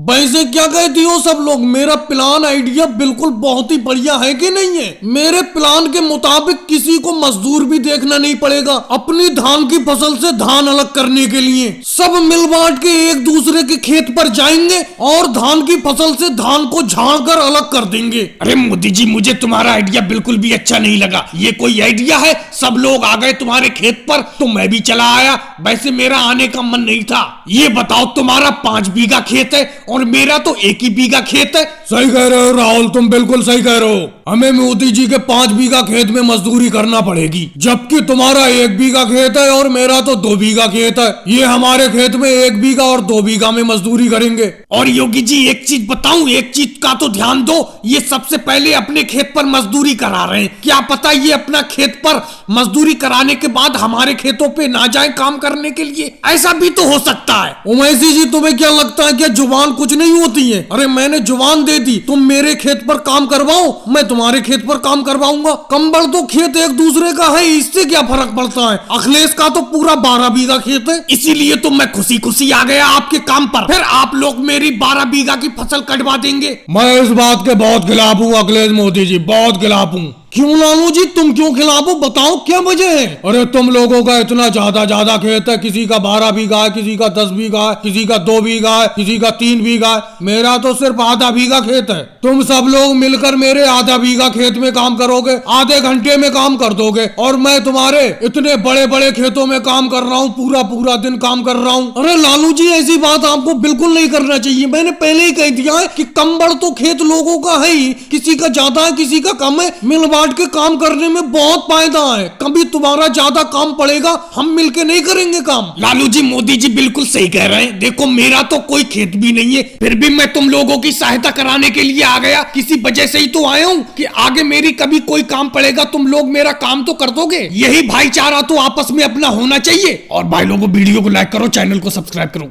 वैसे क्या कहती हो सब लोग, मेरा प्लान आइडिया बिल्कुल बहुत ही बढ़िया है कि नहीं है? मेरे प्लान के मुताबिक किसी को मजदूर भी देखना नहीं पड़ेगा अपनी धान की फसल से धान अलग करने के लिए। सब मिल बांट के एक दूसरे के खेत पर जाएंगे और धान की फसल से धान को झाड़ कर अलग कर देंगे। अरे मोदी जी, मुझे तुम्हारा आइडिया बिल्कुल भी अच्छा नहीं लगा। ये कोई आइडिया है? सब लोग आ गए तुम्हारे खेत पर तो मैं भी चला आया। वैसे मेरा आने का मन नहीं था। ये बताओ, तुम्हारा 5 बीघा खेत है और मेरा तो 1 ही बीघा खेत है। सही कह रहे हो राहुल, तुम बिल्कुल सही कह रहे हो। हमें मोदी जी के 5 बीघा खेत में मजदूरी करना पड़ेगी, जबकि तुम्हारा 1 बीघा खेत है और मेरा तो 2 बीघा खेत है। ये हमारे खेत में 1 बीघा और 2 बीघा में मजदूरी करेंगे। और योगी जी, एक चीज बताऊं, एक चीज का तो ध्यान दो। ये सबसे पहले अपने खेत पर मजदूरी करा रहे हैं। क्या पता ये अपना खेत पर मजदूरी कराने के बाद हमारे खेतों पे ना जाए काम करने के लिए, ऐसा भी तो हो सकता है। उमैसी जी, तुम्हें क्या लगता है कि जुबान कुछ नहीं होती है? अरे मैंने जुबान दे दी, तुम मेरे खेत पर काम करवाओ, मैं तुम्हारे खेत पर काम करवाऊंगा। कंबल तो खेत एक दूसरे का है, इससे क्या फर्क पड़ता है? अखिलेश का तो पूरा 12 बीघा खेत है। इसीलिए तो मैं खुशी खुशी आ गया आपके काम पर। फिर आप लोग मेरी 12 बीघा की फसल कटवा देंगे। मैं इस बात के बहुत खिलाफ हूँ अखिलेश मोदी जी, बहुत खिलाफ हूँ। क्यों लालू जी, तुम क्यों खिलाफ हो? बताओ क्या वजह है? अरे तुम लोगों का इतना ज्यादा खेत है, किसी का 12 बीघा है, किसी का 10 बीघा है, किसी का 2 बीघा है, किसी का 3 बीघा है। मेरा तो सिर्फ आधा बीघा खेत है। तुम सब लोग मिलकर मेरे आधा बीघा खेत में काम करोगे, आधे घंटे में काम कर दोगे, और मैं तुम्हारे इतने बड़े बड़े खेतों में काम कर रहा हूँ, पूरा दिन काम कर रहा हूँ। अरे लालू जी, ऐसी बात आपको बिल्कुल नहीं करना चाहिए। मैंने पहले ही कह दिया है कि कंबल तो खेत लोगों का है ही, किसी का ज्यादा है किसी का कम है। मिल बांट के काम करने में बहुत फायदा है। कभी तुम्हारा ज्यादा काम पड़ेगा, हम मिलके नहीं करेंगे काम। लालू जी, मोदी जी बिल्कुल सही कह रहे हैं। देखो, मेरा तो कोई खेत भी नहीं है, फिर भी मैं तुम लोगों की सहायता कराने के लिए आ गया। किसी वजह से ही तो आया हूँ कि आगे मेरी कभी कोई काम पड़ेगा तुम लोग मेरा काम तो कर दोगे। यही भाईचारा तो आपस में अपना होना चाहिए। और भाई लोगों, वीडियो को लाइक करो, चैनल को सब्सक्राइब करो।